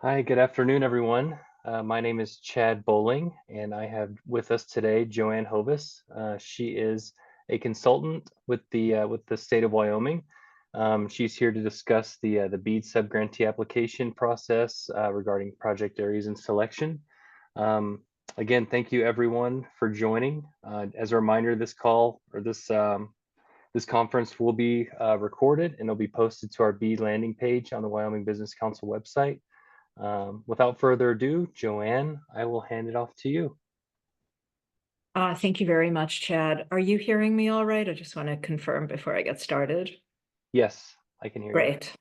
Hi, good afternoon, everyone. My name is Chad Bowling, and I have with us today Joanne Hovis. She is a consultant with the state of Wyoming. She's here to discuss the BEAD subgrantee application process regarding project areas and selection. Um, Again, thank you everyone for joining. As a reminder, this call or this conference will be recorded and it'll be posted to our BEAD landing page on the Wyoming Business Council website. Without further ado, Joanne, I will hand it off to you. Thank you very much, Chad. Are you hearing me all right? I just want to confirm before I get started. Yes, I can hear you. Great.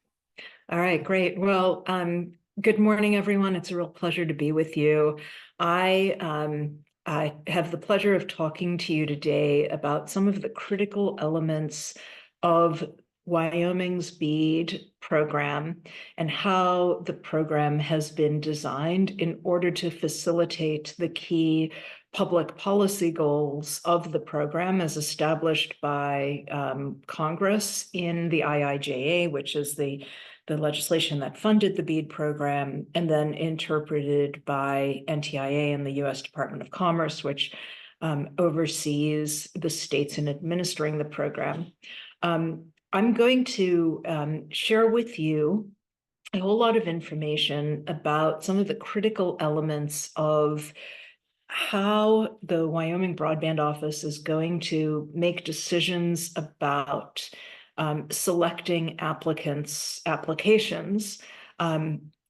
All right, great. Well, good morning, everyone. It's a real pleasure to be with you. I have the pleasure of talking to you today about some of the critical elements of Wyoming's BEAD program and how the program has been designed in order to facilitate the key public policy goals of the program as established by Congress in the IIJA, which is the legislation that funded the BEAD program, and then interpreted by NTIA and the U.S. Department of Commerce, which oversees the states in administering the program. I'm going to share with you a whole lot of information about some of the critical elements of how the Wyoming Broadband Office is going to make decisions about selecting applications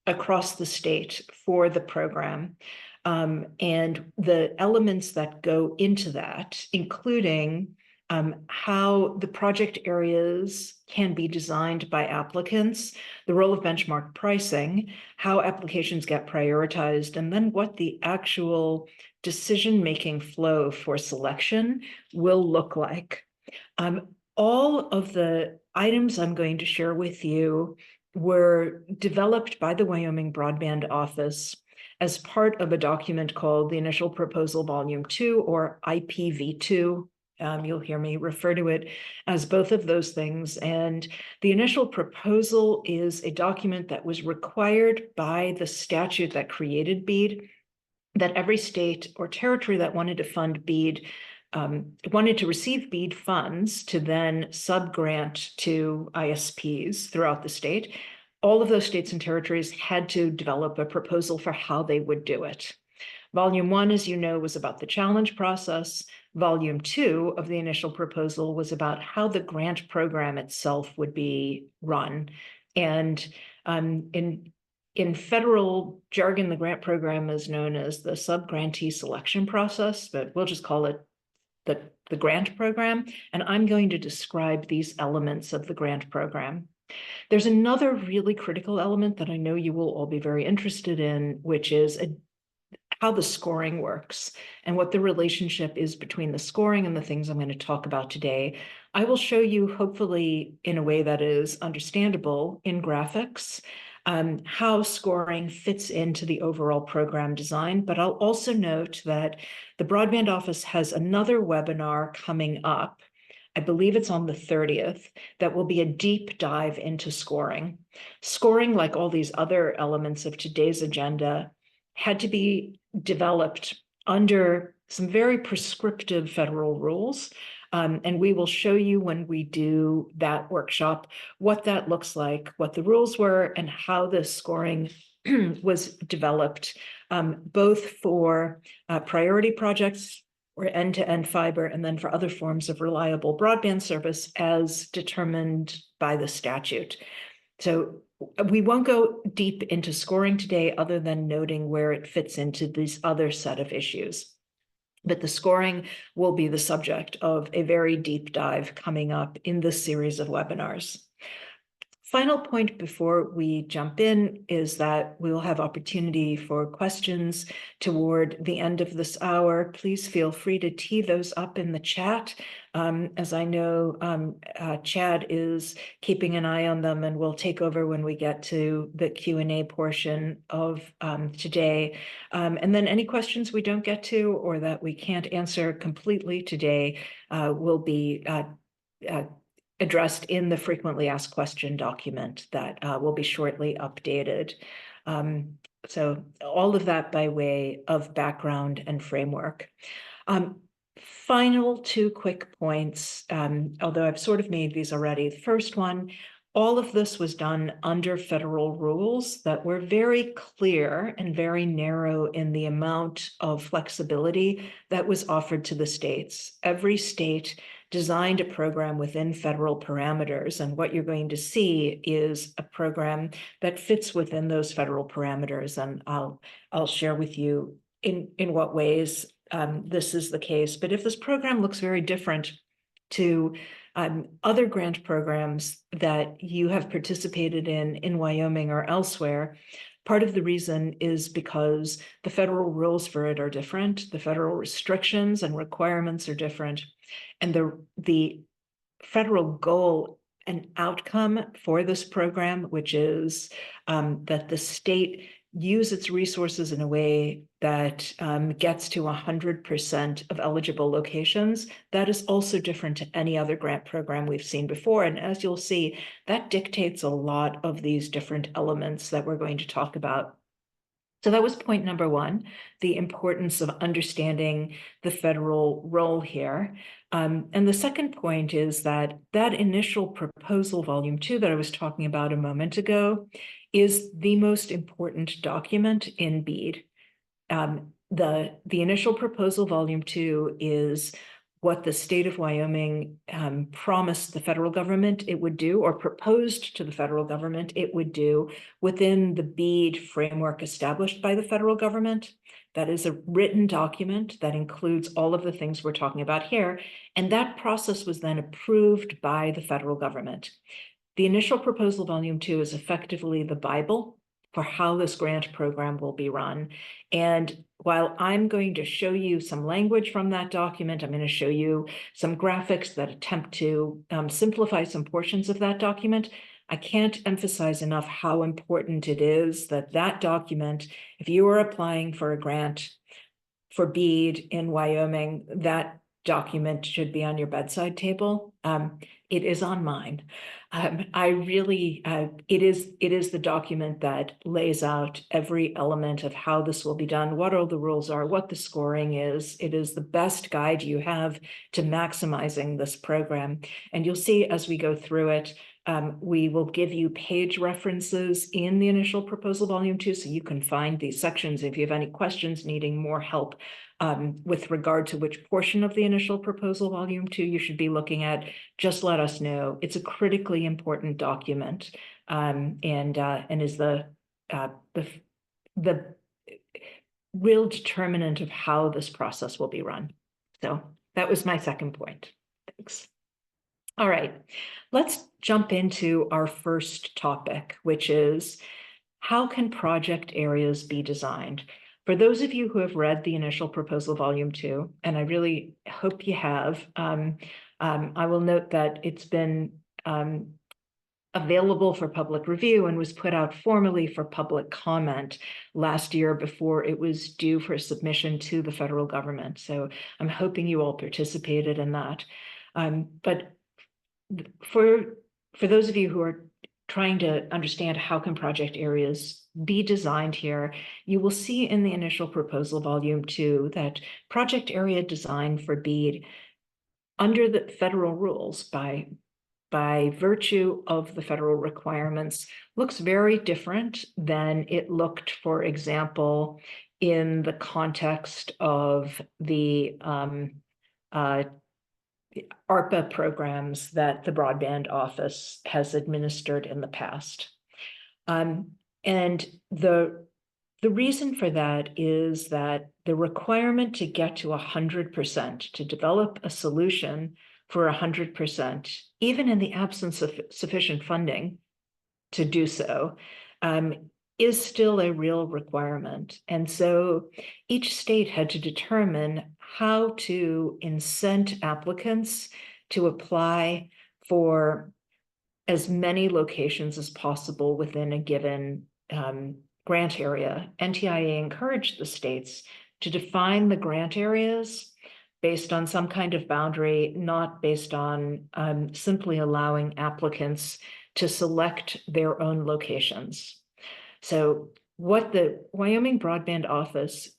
across the state for the program. And the elements that go into that, including how the project areas can be designed by applicants, the role of benchmark pricing, how applications get prioritized, and then what the actual decision-making flow for selection will look like. All of the items I'm going to share with you were developed by the Wyoming Broadband Office as part of a document called the Initial Proposal Volume 2, or IPv2. You'll hear me refer to it as both of those things. And the initial proposal is a document that was required by the statute that created BEAD, that every state or territory that wanted to fund BEAD wanted to receive BEAD funds to then subgrant to ISPs throughout the state. All of those states and territories had to develop a proposal for how they would do it. Volume 1, as you know, was about the challenge process. Volume 2 of the initial proposal was about how the grant program itself would be run. And in federal jargon, the grant program is known as the subgrantee selection process, but we'll just call it the grant program. And I'm going to describe these elements of the grant program. There's another really critical element that I know you will all be very interested in, which is how the scoring works and what the relationship is between the scoring and the things I'm going to talk about today. I will show you, hopefully in a way that is understandable in graphics, how scoring fits into the overall program design. But I'll also note that the Broadband Office has another webinar coming up. I believe it's on the 30th, that will be a deep dive into scoring. Scoring, like all these other elements of today's agenda, had to be developed under some very prescriptive federal rules. And we will show you when we do that workshop what that looks like, what the rules were, and how the scoring was developed, both for priority projects or end-to-end fiber, and then for other forms of reliable broadband service as determined by the statute. So we won't go deep into scoring today other than noting where it fits into this other set of issues. But the scoring will be the subject of a very deep dive coming up in this series of webinars. Final point before we jump in is that we'll have opportunity for questions toward the end of this hour. Please feel free to tee those up in the chat. As I know, Chad is keeping an eye on them, and we'll take over when we get to the Q&A portion of today. And then any questions we don't get to or that we can't answer completely today will be addressed in the frequently asked question document that will be shortly updated. So all of that by way of background and framework. Final two quick points, although I've sort of made these already. The first one, all of this was done under federal rules that were very clear and very narrow in the amount of flexibility that was offered to the states. Every state designed a program within federal parameters, and what you're going to see is a program that fits within those federal parameters. And I'll share with you in what ways this is the case. But if this program looks very different to other grant programs that you have participated in Wyoming or elsewhere, part of the reason is because the federal rules for it are different. The federal restrictions and requirements are different. And the federal goal and outcome for this program, which is that the state use its resources in a way that gets to 100% of eligible locations, that is also different to any other grant program we've seen before. And as you'll see, that dictates a lot of these different elements that we're going to talk about. So that was point number one, the importance of understanding the federal role here. And the second point is that initial proposal, volume 2, that I was talking about a moment ago, is the most important document in BEAD. The initial proposal, volume 2, is what the state of Wyoming promised the federal government it would do, or proposed to the federal government it would do within the BEAD framework established by the federal government. That is a written document that includes all of the things we're talking about here. And that process was then approved by the federal government. The initial proposal, volume 2, is effectively the Bible for how this grant program will be run. And while I'm going to show you some language from that document, I'm going to show you some graphics that attempt to simplify some portions of that document. I can't emphasize enough how important it is that that document, if you are applying for a grant for BEAD in Wyoming, that document should be on your bedside table. It is on mine. It is the document that lays out every element of how this will be done, what all the rules are, what the scoring is. It is the best guide you have to maximizing this program. And you'll see as we go through it, we will give you page references in the initial proposal, volume 2, so you can find these sections. If you have any questions needing more help with regard to which portion of the initial proposal, volume 2, you should be looking at, just let us know. It's a critically important document and is the real determinant of how this process will be run. So that was my second point. Thanks. All right, let's jump into our first topic, which is how can project areas be designed? For those of you who have read the initial proposal, volume 2, and I really hope you have, I will note that it's been available for public review and was put out formally for public comment last year before it was due for submission to the federal government. So I'm hoping you all participated in that. But for those of you who are trying to understand how can project areas be designed here, you will see in the initial proposal, volume 2, that project area design for BEAD under the federal rules by virtue of the federal requirements looks very different than it looked, for example, in the context of the ARPA programs that the Broadband Office has administered in the past. And the reason for that is that the requirement to get to 100%, to develop a solution for 100%, even in the absence of sufficient funding to do so, is still a real requirement. And so each state had to determine how to incent applicants to apply for as many locations as possible within a given grant area. NTIA encouraged the states to define the grant areas based on some kind of boundary, not based on simply allowing applicants to select their own locations. So what the Wyoming Broadband Office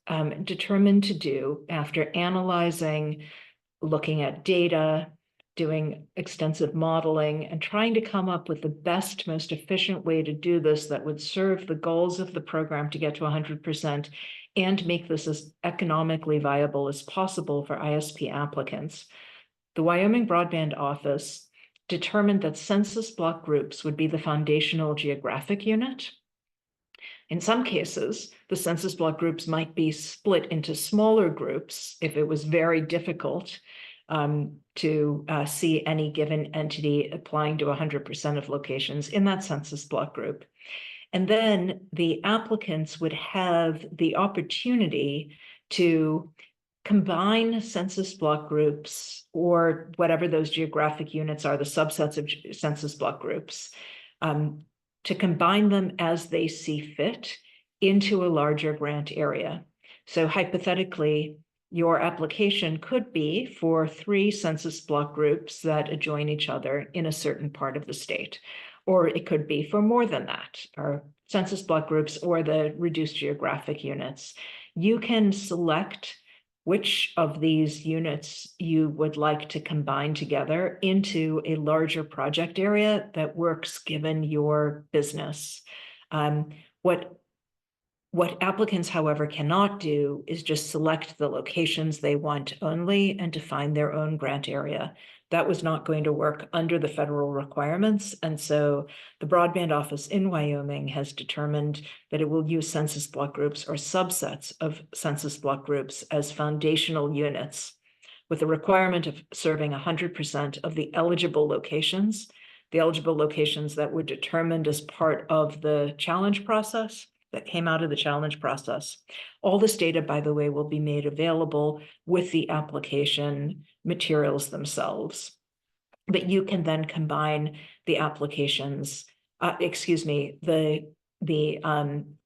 determined to do after analyzing, looking at data, doing extensive modeling, and trying to come up with the best, most efficient way to do this that would serve the goals of the program to get to 100% and make this as economically viable as possible for ISP applicants. The Wyoming Broadband Office determined that census block groups would be the foundational geographic unit. In some cases, the census block groups might be split into smaller groups if it was very difficult to see any given entity applying to 100% of locations in that census block group. And then the applicants would have the opportunity to combine census block groups or whatever those geographic units are, the subsets of census block groups, to combine them as they see fit into a larger grant area. So hypothetically, your application could be for 3 census block groups that adjoin each other in a certain part of the state, or it could be for more than that, or census block groups or the reduced geographic units. You can select which of these units you would like to combine together into a larger project area that works given your business. What applicants, however, cannot do is just select the locations they want only and define their own grant area. That was not going to work under the federal requirements. And so the Broadband Office in Wyoming has determined that it will use census block groups or subsets of census block groups as foundational units with the requirement of serving 100% of the eligible locations that were determined as part of the challenge process that came out of the challenge process. All this data, by the way, will be made available with the application materials themselves. But you can then combine the applications, the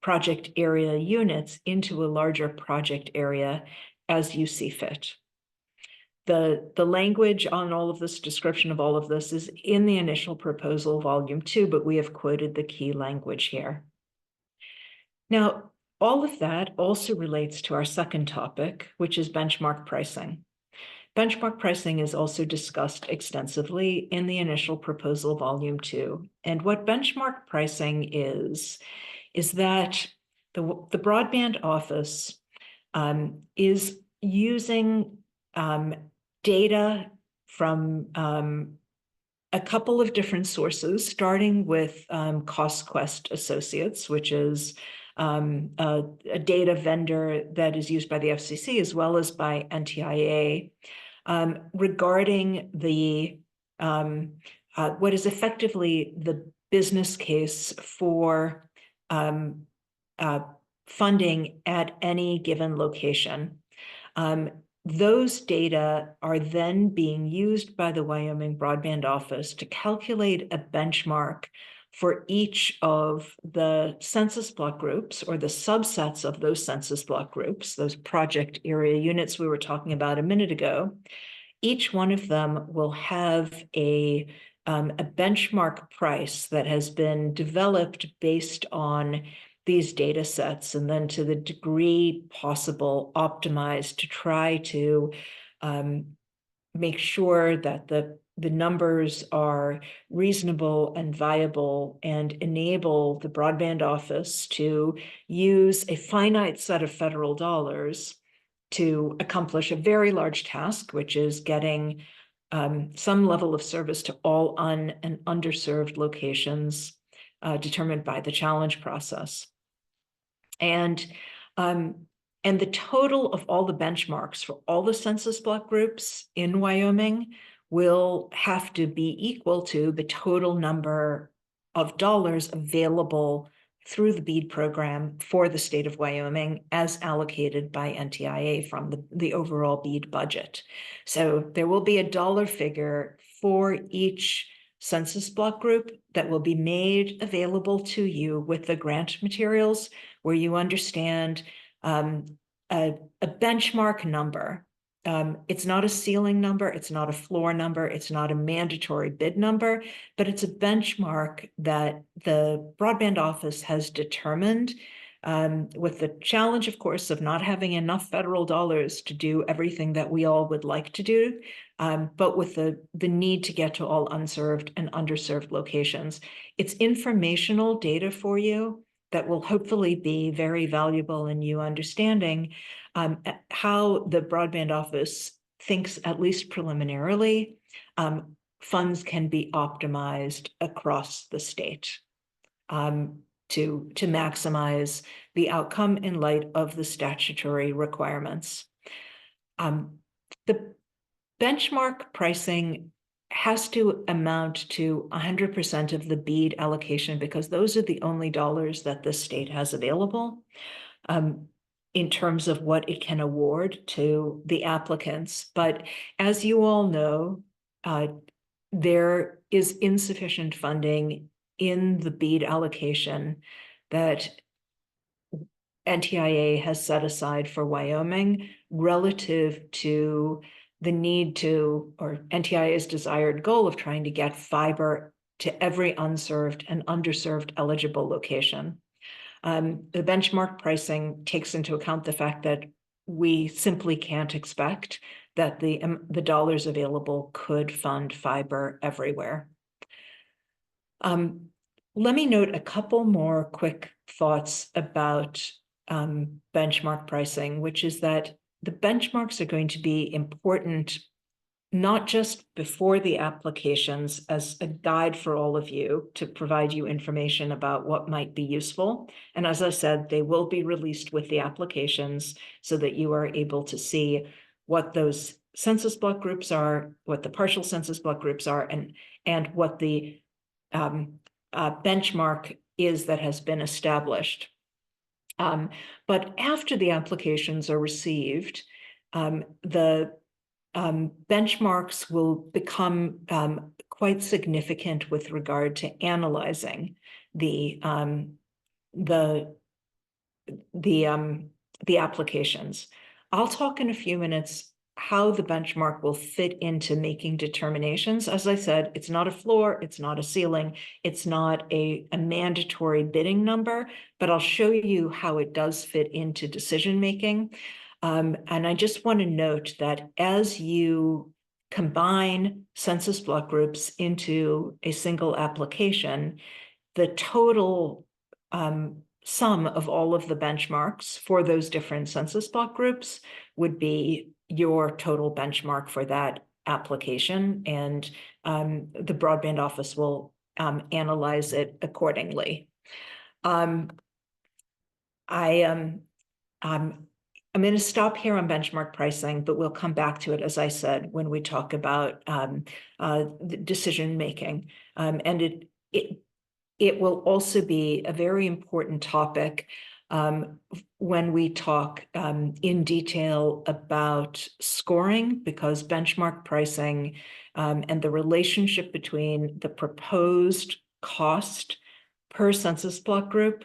project area units into a larger project area as you see fit. The language on all of this, description of all of this, is in the initial proposal, volume 2, but we have quoted the key language here. Now, all of that also relates to our second topic, which is benchmark pricing. Benchmark pricing is also discussed extensively in the initial proposal, volume 2. And what benchmark pricing is that the Broadband Office is using data from a couple of different sources, starting with CostQuest Associates, which is a data vendor that is used by the FCC as well as by NTIA, regarding the what is effectively the business case for funding at any given location. Those data are then being used by the Wyoming Broadband Office to calculate a benchmark for each of the census block groups or the subsets of those census block groups, those project area units we were talking about a minute ago. Each one of them will have a benchmark price that has been developed based on these data sets, and then to the degree possible optimized to try to make sure that the numbers are reasonable and viable and enable the Broadband Office to use a finite set of federal dollars to accomplish a very large task, which is getting some level of service to all and underserved locations determined by the challenge process. And the total of all the benchmarks for all the census block groups in Wyoming will have to be equal to the total number of dollars available through the BEAD program for the state of Wyoming as allocated by NTIA from the overall BEAD budget. So there will be a dollar figure for each census block group that will be made available to you with the grant materials, where you understand a benchmark number It's not a ceiling number, it's not a floor number, it's not a mandatory bid number, but it's a benchmark that the Broadband Office has determined, with the challenge, of course, of not having enough federal dollars to do everything that we all would like to do, but with the need to get to all unserved and underserved locations. It's informational data for you that will hopefully be very valuable in you understanding how the Broadband Office thinks, at least preliminarily, funds can be optimized across the state to maximize the outcome in light of the statutory requirements. The benchmark pricing has to amount to 100% of the BEAD allocation because those are the only dollars that the state has available in terms of what it can award to the applicants. But as you all know, there is insufficient funding in the BEAD allocation that NTIA has set aside for Wyoming relative to the need to, or NTIA's desired goal of trying to get fiber to every unserved and underserved eligible location. The benchmark pricing takes into account the fact that we simply can't expect that the dollars available could fund fiber everywhere. Let me note a couple more quick thoughts about benchmark pricing, which is that the benchmarks are going to be important not just before the applications as a guide for all of you to provide you information about what might be useful. And as I said, they will be released with the applications so that you are able to see what those census block groups are, what the partial census block groups are, and what the benchmark is that has been established. But after the applications are received, the benchmarks will become quite significant with regard to analyzing the applications. I'll talk in a few minutes how the benchmark will fit into making determinations. As I said, it's not a floor, it's not a ceiling, it's not a mandatory bidding number, but I'll show you how it does fit into decision making. And I just want to note that as you combine census block groups into a single application, the total sum of all of the benchmarks for those different census block groups would be your total benchmark for that application, and the Broadband Office will analyze it accordingly. I'm going to stop here on benchmark pricing, but we'll come back to it, as I said, when we talk about the decision making. And it will also be a very important topic when we talk in detail about scoring, because benchmark pricing and the relationship between the proposed cost per census block group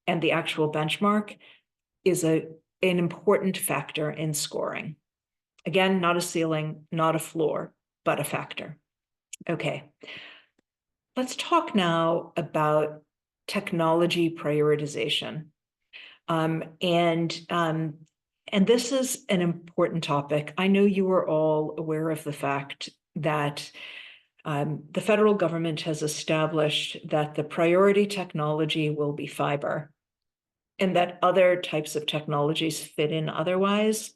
and the actual benchmark is an important factor in scoring. Again, not a ceiling, not a floor, but a factor. Okay. Let's talk now about technology prioritization. And this is an important topic. I know you are all aware of the fact that the federal government has established that the priority technology will be fiber, and that other types of technologies fit in otherwise.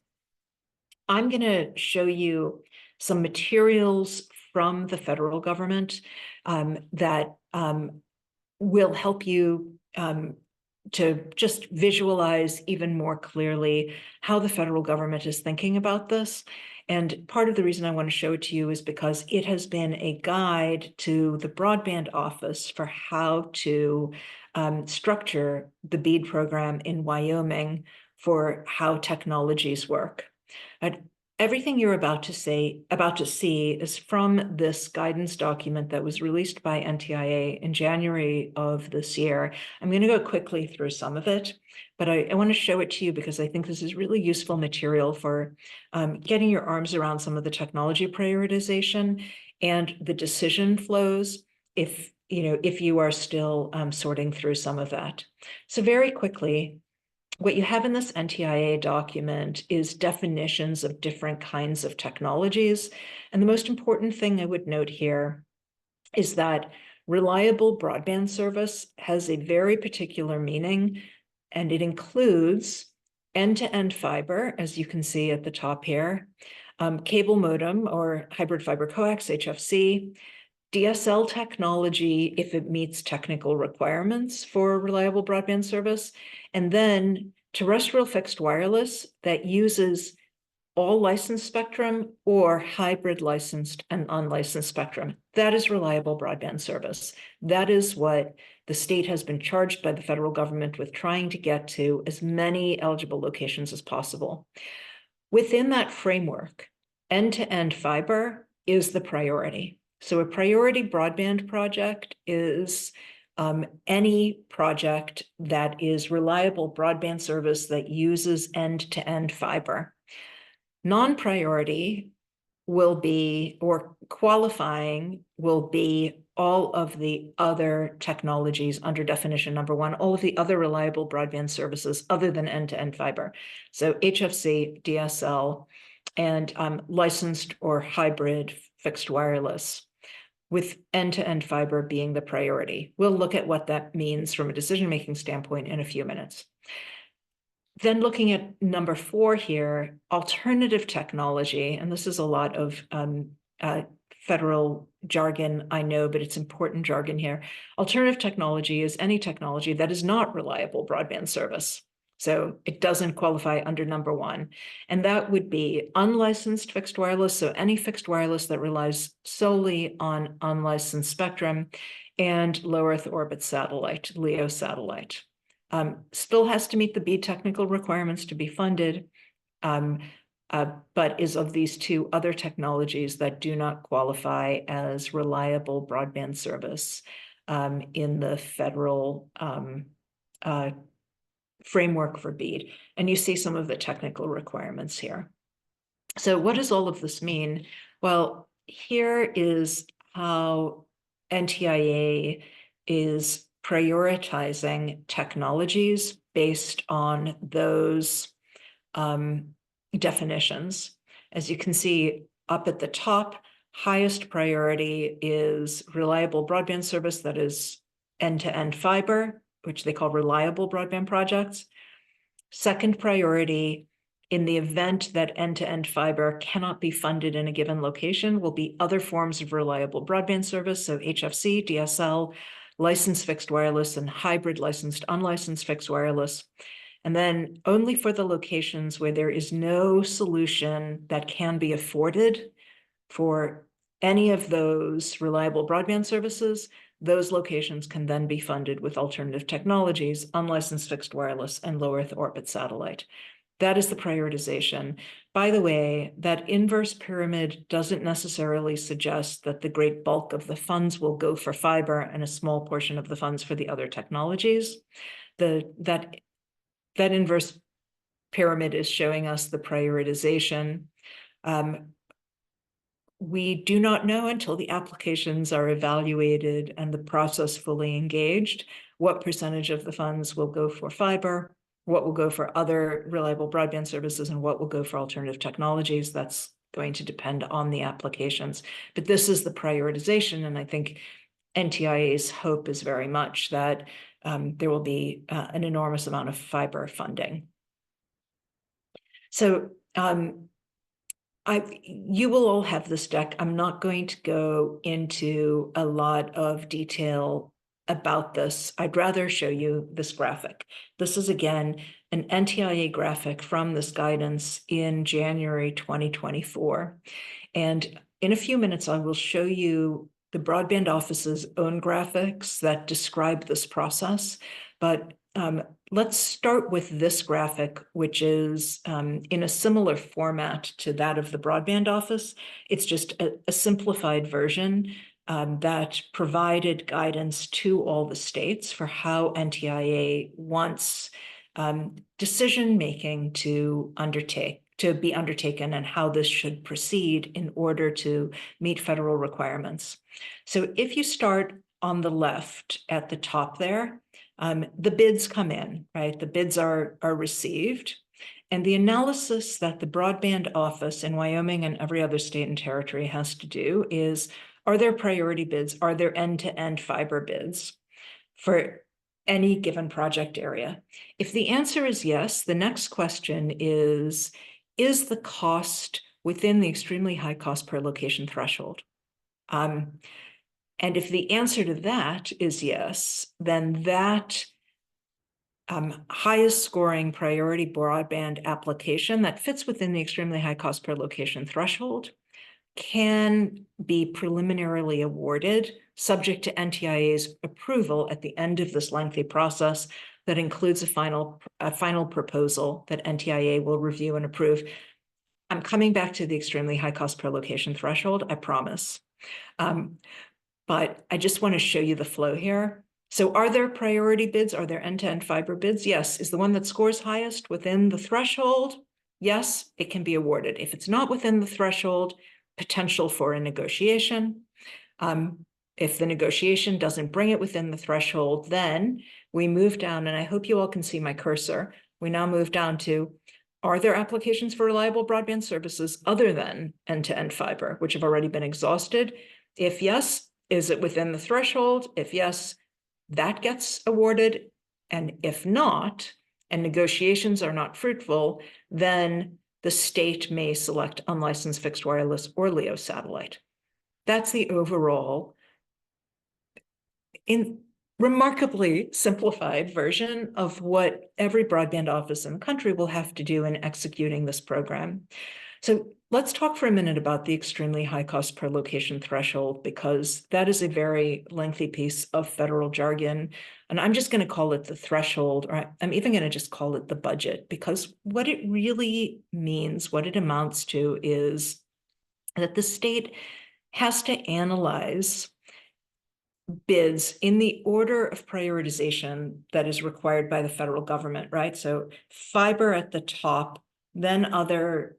I'm going to show you some materials from the federal government that will help you to just visualize even more clearly how the federal government is thinking about this. And part of the reason I want to show it to you is because it has been a guide to the Broadband Office for how to structure the BEAD program in Wyoming for how technologies work. everything you're about to see is from this guidance document that was released by NTIA in January of this year. I'm going to go quickly through some of it, but I want to show it to you because I think this is really useful material for getting your arms around some of the technology prioritization and the decision flows if you are still sorting through some of that. So very quickly, what you have in this NTIA document is definitions of different kinds of technologies. And the most important thing I would note here is that reliable broadband service has a very particular meaning, and it includes end-to-end fiber, as you can see at the top here, cable modem or hybrid fiber coax, HFC, DSL technology if it meets technical requirements for reliable broadband service, and then terrestrial fixed wireless that uses all licensed spectrum or hybrid licensed and unlicensed spectrum. That is reliable broadband service. That is what the state has been charged by the federal government with trying to get to as many eligible locations as possible. Within that framework, end-to-end fiber is the priority. So a priority broadband project is any project that is reliable broadband service that uses end-to-end fiber. Non-priority will be, or qualifying will be all of the other technologies under definition number one, all of the other reliable broadband services other than end-to-end fiber. So HFC, DSL, and licensed or hybrid fixed wireless, with end-to-end fiber being the priority. We'll look at what that means from a decision-making standpoint in a few minutes. Then looking at number 4 here, alternative technology, and this is a lot of federal jargon, I know, but it's important jargon here. Alternative technology is any technology that is not reliable broadband service. So it doesn't qualify under number 1. And that would be unlicensed fixed wireless, so any fixed wireless that relies solely on unlicensed spectrum, and low Earth orbit satellite, LEO satellite. Still has to meet the BEAD technical requirements to be funded, but is of these 2 other technologies that do not qualify as reliable broadband service in the federal framework for BEAD. And you see some of the technical requirements here. So what does all of this mean? Well, here is how NTIA is prioritizing technologies based on those definitions. As you can see up at the top, highest priority is reliable broadband service that is end-to-end fiber, which they call reliable broadband projects. Second priority, in the event that end-to-end fiber cannot be funded in a given location, will be other forms of reliable broadband service, so HFC, DSL, licensed fixed wireless, and hybrid licensed unlicensed fixed wireless. And then only for the locations where there is no solution that can be afforded for any of those reliable broadband services, those locations can then be funded with alternative technologies, unlicensed fixed wireless, and low Earth orbit satellite. That is the prioritization. By the way, that inverse pyramid doesn't necessarily suggest that the great bulk of the funds will go for fiber and a small portion of the funds for the other technologies. That inverse pyramid is showing us the prioritization. We do not know until the applications are evaluated and the process fully engaged what percentage of the funds will go for fiber, what will go for other reliable broadband services, and what will go for alternative technologies. That's going to depend on the applications. But this is the prioritization, and I think NTIA's hope is very much that there will be an enormous amount of fiber funding. So you will all have this deck. I'm not going to go into a lot of detail about this. I'd rather show you this graphic. This is, again, an NTIA graphic from this guidance in January 2024. And in a few minutes, I will show you the Broadband Office's own graphics that describe this process. But let's start with this graphic, which is in a similar format to that of the broadband office. It's just a simplified version that provided guidance to all the states for how NTIA wants decision-making to be undertaken and how this should proceed in order to meet federal requirements. So if you start on the left at the top there, the bids come in, right? The bids are received. And the analysis that the broadband office in Wyoming and every other state and territory has to do is, are there priority bids? Are there end-to-end fiber bids for any given project area? If the answer is yes, the next question is the cost within the extremely high cost per location threshold? And if the answer to that is yes, then that highest scoring priority broadband application that fits within the extremely high cost per location threshold can be preliminarily awarded, subject to NTIA's approval at the end of this lengthy process that includes a final proposal that NTIA will review and approve. I'm coming back to the extremely high cost per location threshold, I promise. But I just want to show you the flow here. So are there priority bids? Are there end-to-end fiber bids? Yes. Is the one that scores highest within the threshold? Yes, it can be awarded. If it's not within the threshold, potential for a negotiation. If the negotiation doesn't bring it within the threshold, then we move down, and I hope you all can see my cursor. We now move down to, are there applications for reliable broadband services other than end-to-end fiber, which have already been exhausted? If yes, is it within the threshold? If yes, that gets awarded. And if not, and negotiations are not fruitful, then the state may select unlicensed fixed wireless or LEO satellite. That's the overall, in remarkably simplified version of what every broadband office in the country will have to do in executing this program. So let's talk for a minute about the extremely high cost per location threshold, because that is a very lengthy piece of federal jargon. And I'm just going to call it the threshold, or I'm even going to just call it the budget, because what it really means, what it amounts to, is that the state has to analyze bids in the order of prioritization that is required by the federal government, right? So fiber at the top, then other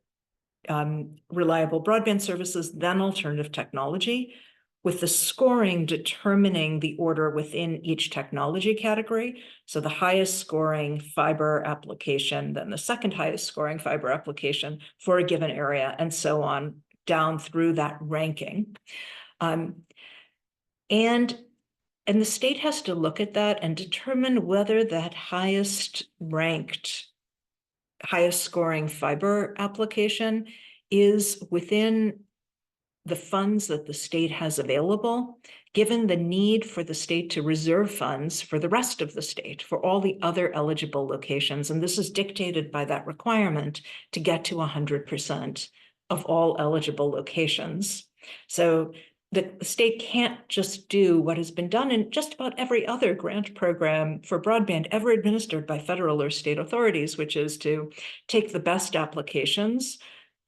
reliable broadband services, then alternative technology, with the scoring determining the order within each technology category. So the highest scoring fiber application, then the second highest scoring fiber application for a given area, and so on down through that ranking. And the state has to look at that and determine whether that highest ranked, highest scoring fiber application is within the funds that the state has available, given the need for the state to reserve funds for the rest of the state, for all the other eligible locations. And this is dictated by that requirement to get to 100% of all eligible locations. So the state can't just do what has been done in just about every other grant program for broadband ever administered by federal or state authorities, which is to take the best applications,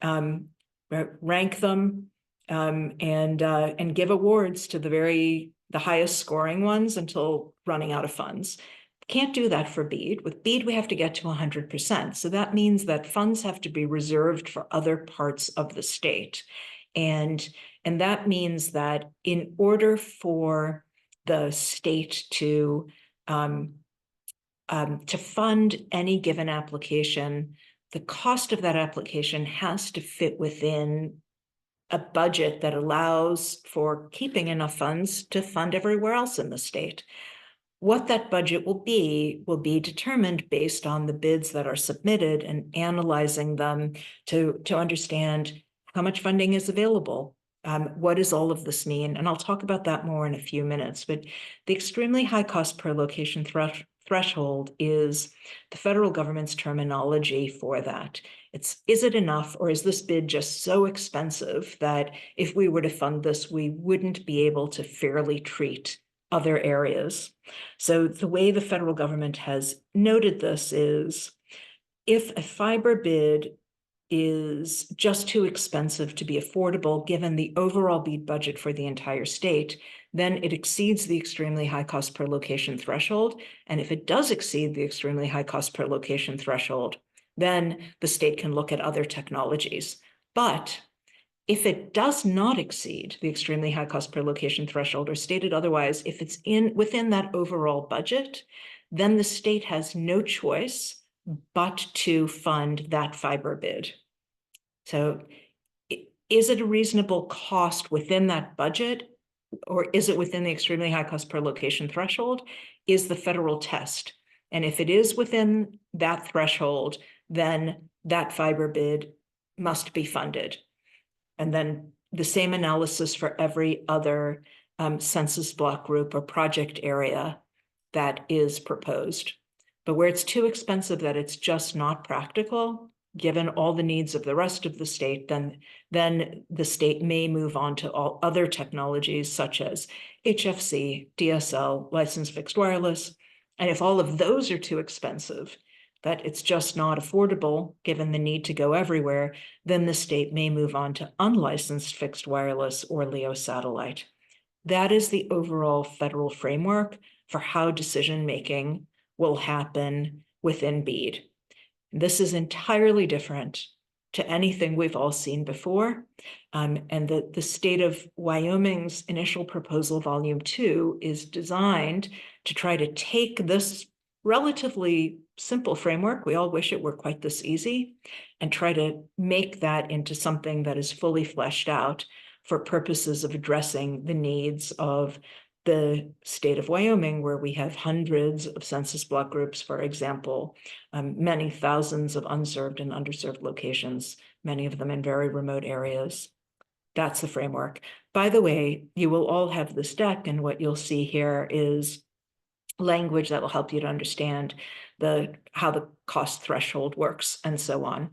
rank them, and give awards to the highest scoring ones until running out of funds. Can't do that for BEAD. With BEAD, we have to get to 100%. So that means that funds have to be reserved for other parts of the state. And that means that in order for the state to fund any given application, the cost of that application has to fit within a budget that allows for keeping enough funds to fund everywhere else in the state. What that budget will be determined based on the bids that are submitted and analyzing them to understand how much funding is available. What does all of this mean? And I'll talk about that more in a few minutes, but the extremely high cost per location threshold is the federal government's terminology for that. Is it enough, or is this bid just so expensive that if we were to fund this, we wouldn't be able to fairly treat other areas. So the way the federal government has noted this is if a fiber bid is just too expensive to be affordable given the overall BEAD budget for the entire state, then it exceeds the extremely high cost per location threshold. And if it does exceed the extremely high cost per location threshold, then the state can look at other technologies. But if it does not exceed the extremely high cost per location threshold, or stated otherwise, if it's within that overall budget, then the state has no choice but to fund that fiber bid. So is it a reasonable cost within that budget, or is it within the extremely high cost per location threshold, is the federal test. And if it is within that threshold, then that fiber bid must be funded. And then the same analysis for every other census block group or project area that is proposed. But where it's too expensive that it's just not practical, given all the needs of the rest of the state, then the state may move on to all other technologies such as HFC, DSL, licensed fixed wireless. And if all of those are too expensive, that it's just not affordable given the need to go everywhere, then the state may move on to unlicensed fixed wireless or LEO satellite. That is the overall federal framework for how decision-making will happen within BEAD. This is entirely different to anything we've all seen before. And the state of Wyoming's initial proposal, volume 2, is designed to try to take this relatively simple framework, we all wish it were quite this easy, and try to make that into something that is fully fleshed out for purposes of addressing the needs of the state of Wyoming, where we have hundreds of census block groups, for example, many thousands of unserved and underserved locations, many of them in very remote areas. That's the framework. By the way, you will all have this deck, and what you'll see here is language that will help you to understand how the cost threshold works and so on.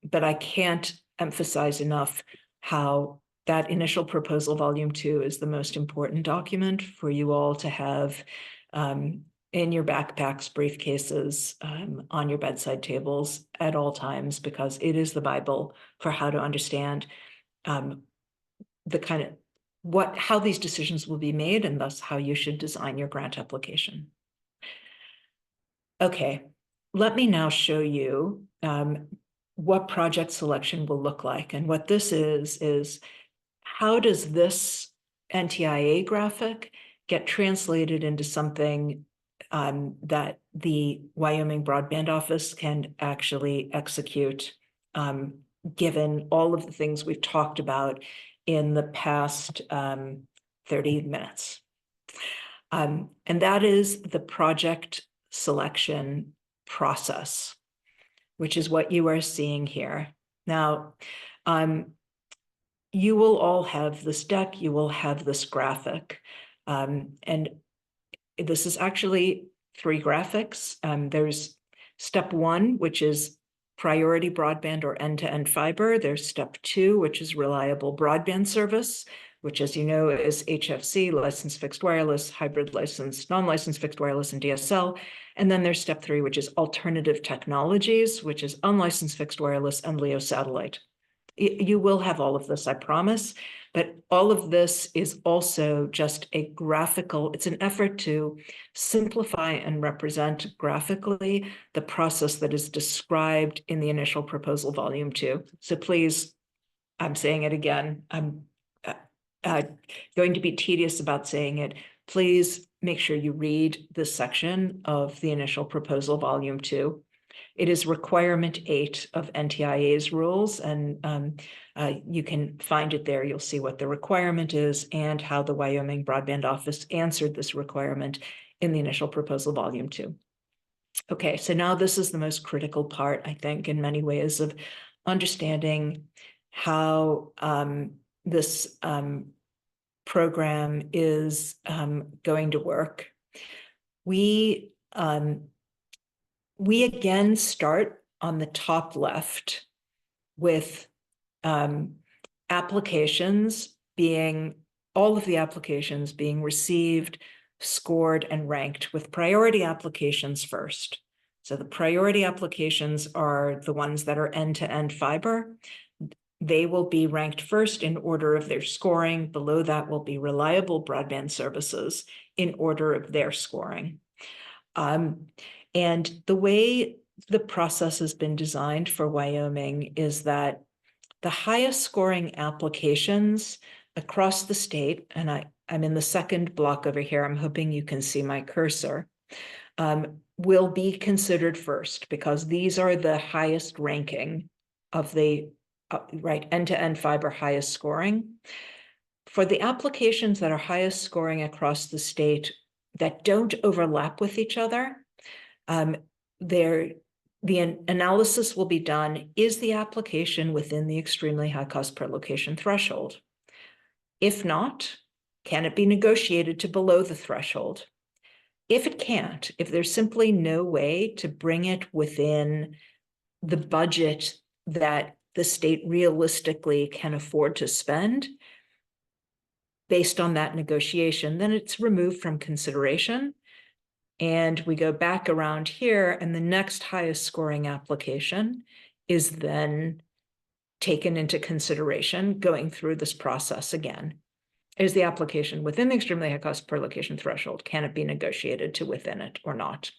But I can't emphasize enough how that initial proposal, volume 2, is the most important document for you all to have in your backpacks, briefcases, on your bedside tables at all times, because it is the Bible for how to understand the kind of how these decisions will be made, and thus how you should design your grant application. Okay, let me now show you what project selection will look like. And what this is how does this NTIA graphic get translated into something that the Wyoming Broadband Office can actually execute, given all of the things we've talked about in the past 30 minutes. And that is the project selection process, which is what you are seeing here. Now, you will all have this deck, you will have this graphic, and this is actually 3 graphics. There's step 1, which is priority broadband or end-to-end fiber. There's step 2, which is reliable broadband service, which, as you know, is HFC, licensed fixed wireless, hybrid licensed, non-licensed fixed wireless, and DSL. And then there's step 3, which is alternative technologies, which is unlicensed fixed wireless and LEO satellite. You will have all of this, I promise, but all of this is also just a graphical, it's an effort to simplify and represent graphically the process that is described in the initial proposal, volume 2. So please, I'm saying it again, I'm going to be tedious about saying it. Please make sure you read this section of the initial proposal, volume 2. It is requirement 8 of NTIA's rules, and you can find it there. You'll see what the requirement is and how the Wyoming Broadband Office answered this requirement in the initial proposal, volume 2. Okay, so now this is the most critical part, I think, in many ways, of understanding how this program is going to work. We again start on the top left with applications being all of the applications being received, scored, and ranked, with priority applications first. So the priority applications are the ones that are end-to-end fiber. They will be ranked first in order of their scoring. Below that will be reliable broadband services in order of their scoring. And the way the process has been designed for Wyoming is that the highest scoring applications across the state, and I'm in the second block over here, I'm hoping you can see my cursor, will be considered first, because these are the highest ranking of the end-to-end fiber highest scoring. For the applications that are highest scoring across the state that don't overlap with each other, the analysis will be done, is the application within the extremely high cost per location threshold? If not, can it be negotiated to below the threshold? If it can't, if there's simply no way to bring it within the budget that the state realistically can afford to spend based on that negotiation, then it's removed from consideration. And we go back around here, and the next highest scoring application is then taken into consideration going through this process again. Is the application within the extremely high cost per location threshold? Can it be negotiated to within it or not?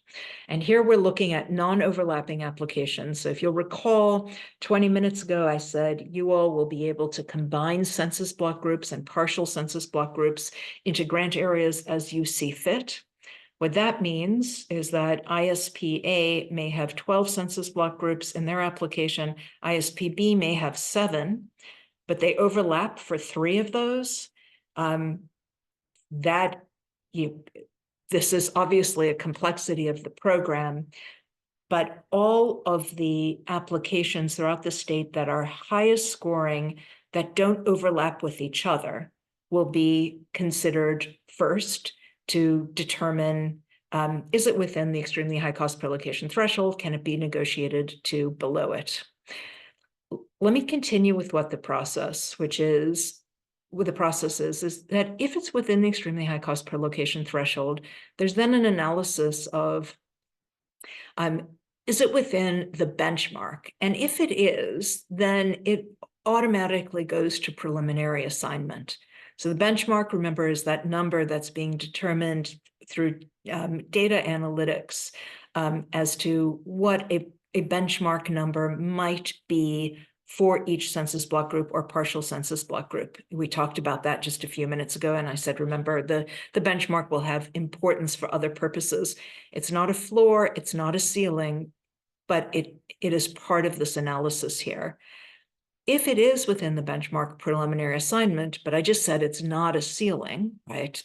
And here we're looking at non-overlapping applications. So if you'll recall, 20 minutes ago, I said you all will be able to combine census block groups and partial census block groups into grant areas as you see fit. What that means is that ISP-A may have 12 census block groups in their application. ISP-B may have 7, but they overlap for 3 of those. This is obviously a complexity of the program, but all of the applications throughout the state that are highest scoring that don't overlap with each other will be considered first to determine, is it within the extremely high cost per location threshold? Can it be negotiated to below it? Let me continue with what the process, is that if it's within the extremely high cost per location threshold, there's then an analysis of, is it within the benchmark? And if it is, then it automatically goes to preliminary assignment. So the benchmark, remember, is that number that's being determined through data analytics as to what a benchmark number might be for each census block group or partial census block group. We talked about that just a few minutes ago, and I said, remember, the benchmark will have importance for other purposes. It's not a floor, it's not a ceiling, but it is part of this analysis here. If it is within the benchmark preliminary assignment, but I just said it's not a ceiling, right?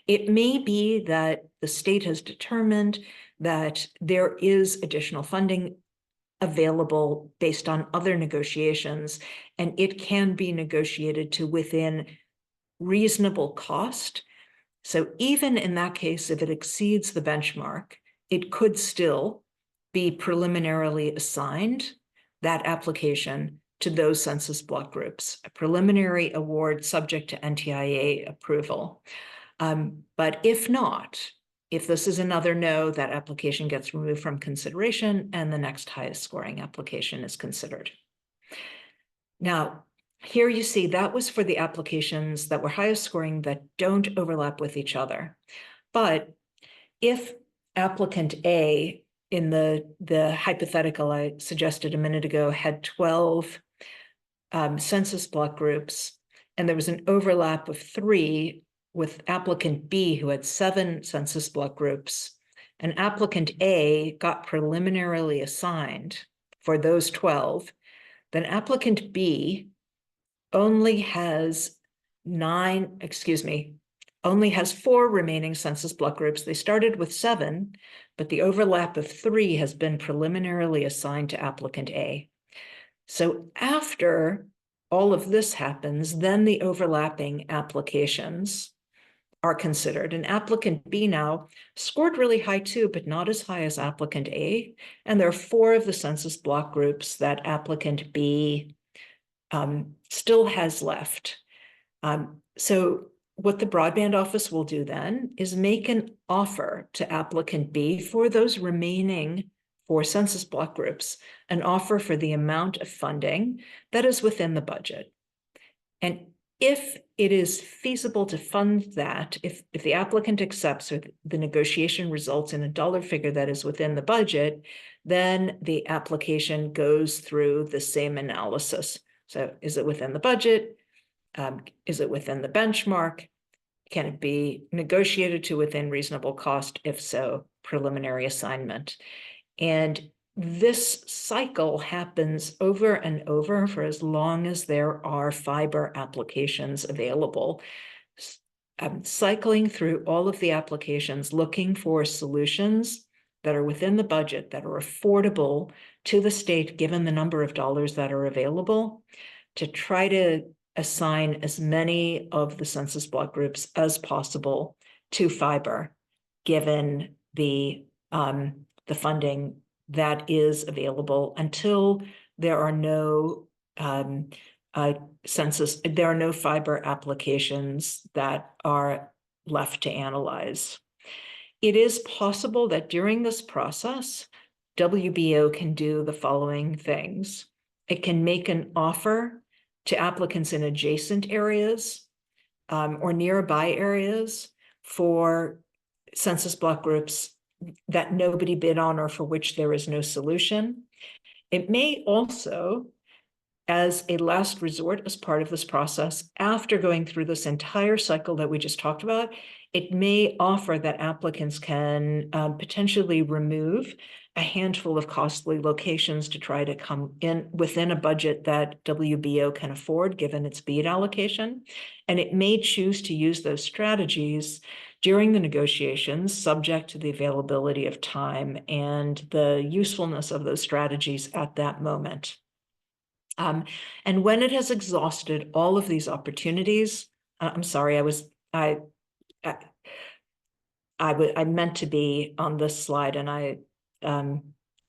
It may be that the state has determined that there is additional funding available based on other negotiations, and it can be negotiated to within reasonable cost. So even in that case, if it exceeds the benchmark, it could still be preliminarily assigned, that application, to those census block groups, a preliminary award subject to NTIA approval. But if not, if this is another no, that application gets removed from consideration and the next highest scoring application is considered. Now, here you see that was for the applications that were highest scoring that don't overlap with each other. But if applicant A, in the hypothetical I suggested a minute ago, had 12 census block groups, and there was an overlap of 3 with applicant B, who had 7 census block groups, and applicant A got preliminarily assigned for those 12, then applicant B only has 4 remaining census block groups. They started with 7, but the overlap of 3 has been preliminarily assigned to applicant A. So after all of this happens, then the overlapping applications are considered. And applicant B now scored really high too, but not as high as applicant A. And there are 4 of the census block groups that applicant B still has left. So what the broadband office will do then is make an offer to applicant B for those remaining 4 census block groups, an offer for the amount of funding that is within the budget. And if it is feasible to fund that, if the applicant accepts or the negotiation results in a dollar figure that is within the budget, then the application goes through the same analysis. So is it within the budget? Is it within the benchmark? Can it be negotiated to within reasonable cost? If so, preliminary assignment. And this cycle happens over and over for as long as there are fiber applications available. Cycling through all of the applications, looking for solutions that are within the budget, that are affordable to the state, given the number of dollars that are available, to try to assign as many of the census block groups as possible to fiber, given the funding that is available until there are no there are no fiber applications that are left to analyze. It is possible that during this process, WBO can do the following things. It can make an offer to applicants in adjacent areas or nearby areas for census block groups that nobody bid on or for which there is no solution. It may also, as a last resort, as part of this process, after going through this entire cycle that we just talked about, it may offer that applicants can potentially remove a handful of costly locations to try to come in within a budget that WBO can afford, given its BEAD allocation. And it may choose to use those strategies during the negotiations, subject to the availability of time and the usefulness of those strategies at that moment. And when it has exhausted all of these opportunities, I'm sorry, I meant to be on this slide, and I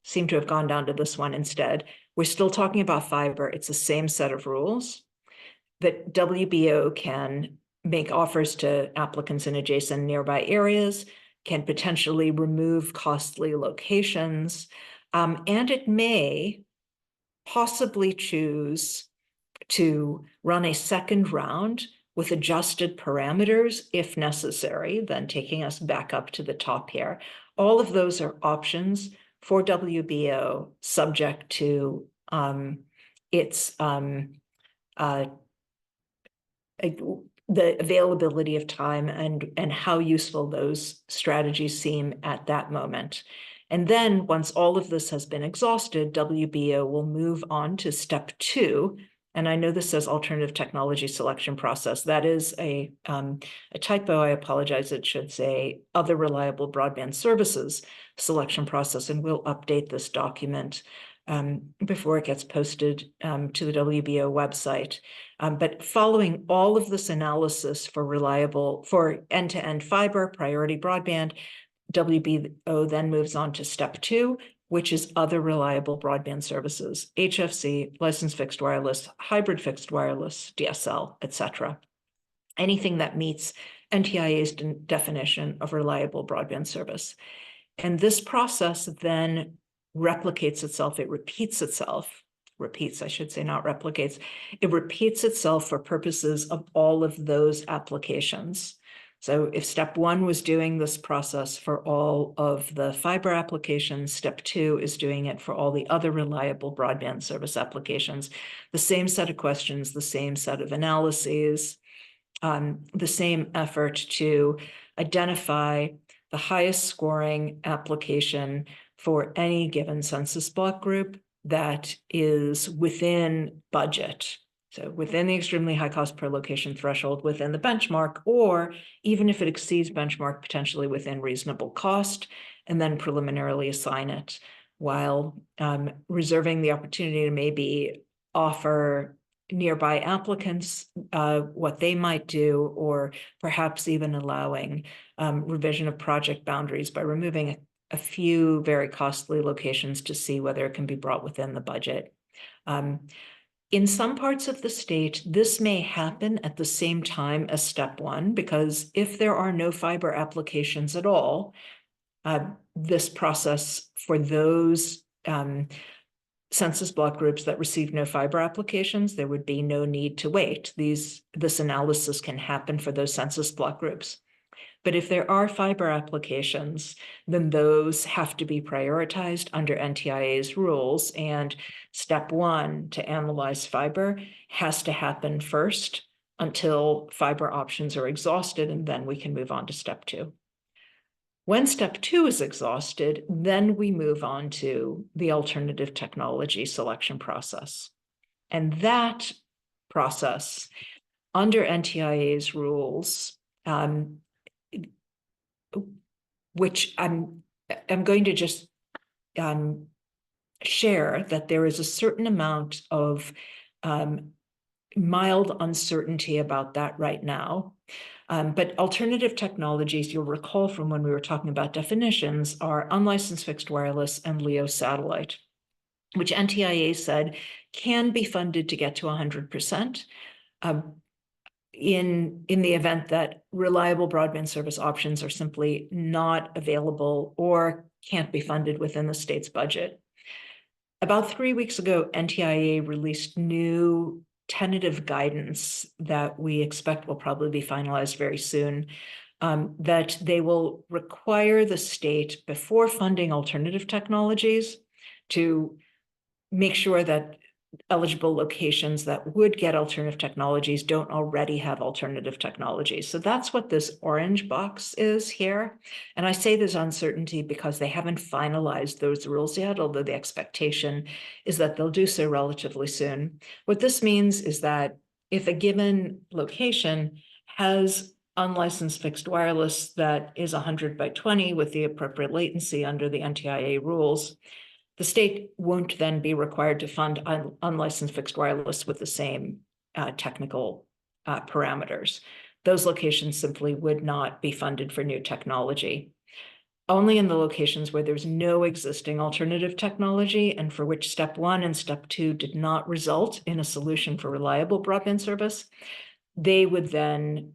seem to have gone down to this one instead. We're still talking about fiber. It's the same set of rules that WBO can make offers to applicants in adjacent nearby areas, can potentially remove costly locations, and it may possibly choose to run a second round with adjusted parameters if necessary, then taking us back up to the top here. All of those are options for WBO, subject to its the availability of time and how useful those strategies seem at that moment. And then once all of this has been exhausted, WBO will move on to step 2. And I know this says alternative technology selection process. That is a typo. I apologize. It should say other reliable broadband services selection process. And we'll update this document before it gets posted to the WBO website. But following all of this analysis for end-to-end fiber, priority broadband, WBO then moves on to step 2, which is other reliable broadband services, HFC, licensed fixed wireless, hybrid fixed wireless, DSL, etc. Anything that meets NTIA's definition of reliable broadband service. And this process then replicates itself. It repeats itself. Repeats, I should say, not replicates. It repeats itself for purposes of all of those applications. So if step 1 was doing this process for all of the fiber applications, step 2 is doing it for all the other reliable broadband service applications. The same set of questions, the same set of analyses, the same effort to identify the highest scoring application for any given census block group that is within budget. So within the extremely high cost per location threshold, within the benchmark, or even if it exceeds benchmark, potentially within reasonable cost, and then preliminarily assign it, while reserving the opportunity to maybe offer nearby applicants what they might do, or perhaps even allowing revision of project boundaries by removing a few very costly locations to see whether it can be brought within the budget. In some parts of the state, this may happen at the same time as step one, because if there are no fiber applications at all, this process for those census block groups that receive no fiber applications, there would be no need to wait. This analysis can happen for those census block groups. But if there are fiber applications, then those have to be prioritized under NTIA's rules. And step one to analyze fiber has to happen first until fiber options are exhausted, and then we can move on to step two. When step two is exhausted, then we move on to the alternative technology selection process. And that process, under NTIA's rules, which I'm going to just share that there is a certain amount of mild uncertainty about that right now. But alternative technologies, you'll recall from when we were talking about definitions, are unlicensed fixed wireless and LEO satellite, which NTIA said can be funded to get to 100%. In the event that reliable broadband service options are simply not available or can't be funded within the state's budget. About 3 weeks ago, NTIA released new tentative guidance that we expect will probably be finalized very soon, that they will require the state, before funding alternative technologies, to make sure that eligible locations that would get alternative technologies don't already have alternative technologies. So that's what this orange box is here. And I say there's uncertainty because they haven't finalized those rules yet, although the expectation is that they'll do so relatively soon. What this means is that if a given location has unlicensed fixed wireless that is 100 by 20 with the appropriate latency under the NTIA rules, the state won't then be required to fund unlicensed fixed wireless with the same technical parameters. Those locations simply would not be funded for new technology. Only in the locations where there's no existing alternative technology and for which step one and step two did not result in a solution for reliable broadband service, they would then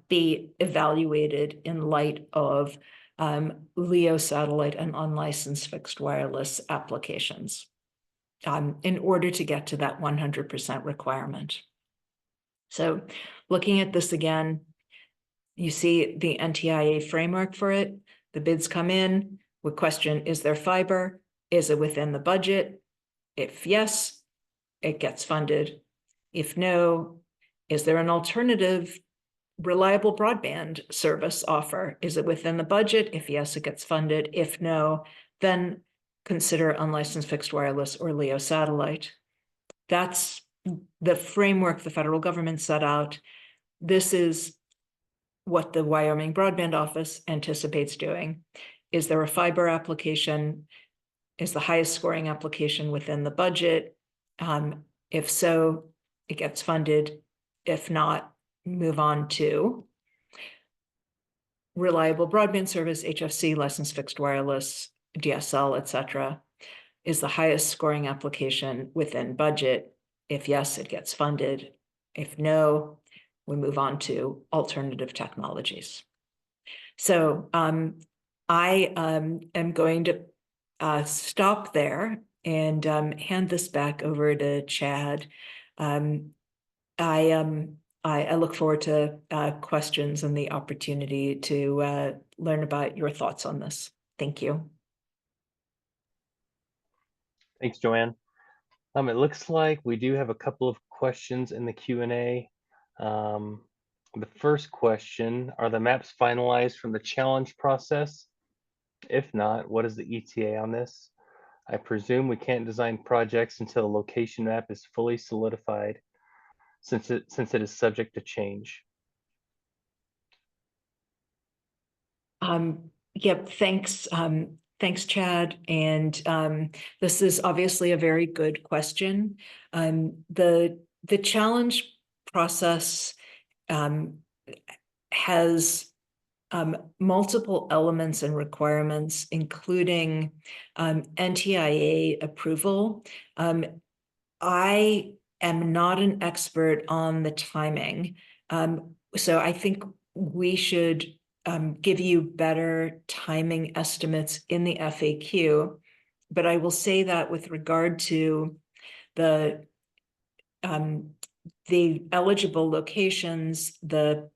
be evaluated in light of LEO satellite and unlicensed fixed wireless applications in order to get to that 100% requirement. So looking at this again, you see the NTIA framework for it. The bids come in. We question, is there fiber? Is it within the budget? If yes, it gets funded. If no, is there an alternative reliable broadband service offer? Is it within the budget? If yes, it gets funded. If no, then consider unlicensed fixed wireless or LEO satellite. That's the framework the federal government set out. This is what the Wyoming Broadband Office anticipates doing. Is there a fiber application? Is the highest scoring application within the budget? If so, it gets funded. If not, move on to reliable broadband service, HFC, licensed fixed wireless, DSL, etc. Is the highest scoring application within budget? If yes, it gets funded. If no, we move on to alternative technologies. So I am going to stop there and hand this back over to Chad. I look forward to questions and the opportunity to learn about your thoughts on this. Thank you. Thanks, Joanne. It looks like we do have a couple of questions in the Q&A. The first question, are the maps finalized from the challenge process? If not, what is the ETA on this? I presume we can't design projects until the location map is fully solidified, since it is subject to change. Yep, thanks. Thanks, Chad. And this is obviously a very good question. The challenge process has multiple elements and requirements, including NTIA approval. I am not an expert on the timing. So I think we should give you better timing estimates in the FAQ. But I will say that with regard to the um, the eligible locations, the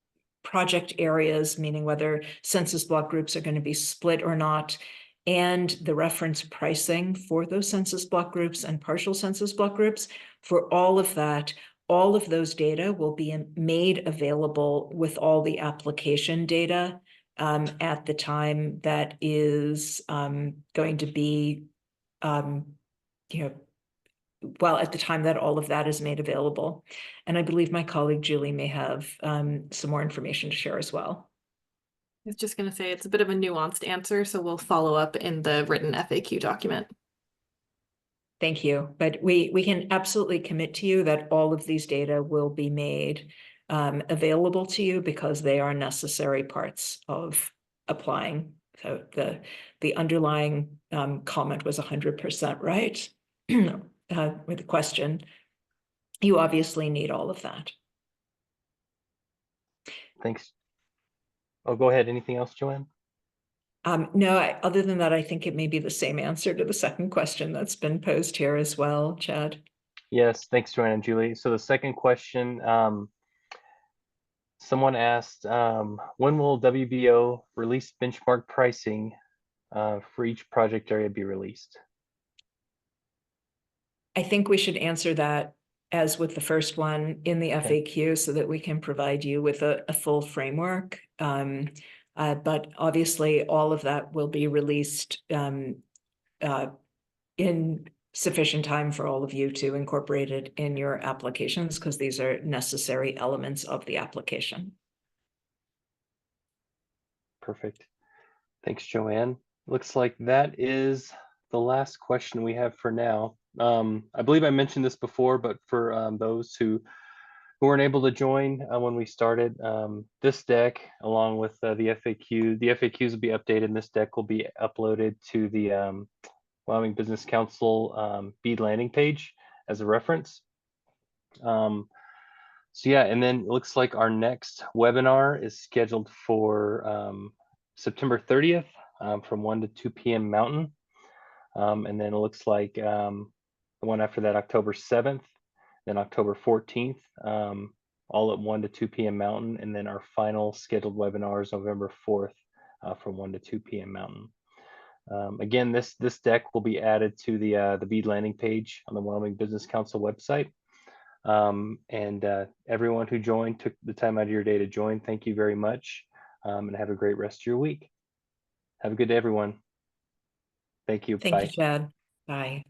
project areas, meaning whether census block groups are going to be split or not, and the reference pricing for those census block groups and partial census block groups, for all of that, all of those data will be made available with all the application data at the time that is going to be, you know, well, at the time that all of that is made available. And I believe my colleague Julie may have some more information to share as well. I was just going to say it's a bit of a nuanced answer, so we'll follow up in the written FAQ document. Thank you. But we can absolutely commit to you that all of these data will be made available to you because they are necessary parts of applying. So the underlying comment was 100% right with the question. You obviously need all of that. Thanks. Oh, go ahead. Anything else, Joanne? No, other than that, I think it may be the same answer to the second question that's been posed here as well, Chad. Yes, thanks, Joanne and Julie. So the second question, someone asked, when will WBO release benchmark pricing for each project area be released? I think we should answer that as with the first one in the Okay. FAQ so that we can provide you with a full framework. But obviously all of that will be released in sufficient time for all of you to incorporate it in your applications because these are necessary elements of the application. Perfect. Thanks, Joanne. Looks like that is the last question we have for now. I believe I mentioned this before, but for those who weren't able to join when we started, this deck, along with the FAQs will be updated, and this deck will be uploaded to the Wyoming Business Council BEAD landing page as a reference. So yeah, and then it looks like our next webinar is scheduled for September 30th from 1 to 2 p.m. Mountain. And then it looks like the one after that, October 7th, then October 14th, all at 1 to 2 p.m. Mountain. And then our final scheduled webinar is November 4th from 1 to 2 p.m. Mountain. Again, this deck will be added to the BEAD landing page on the Wyoming Business Council website. And everyone who joined, took the time out of your day to join, thank you very much, and have a great rest of your week. Have a good day, everyone. Thank you. Thank Bye. you, Chad. Bye.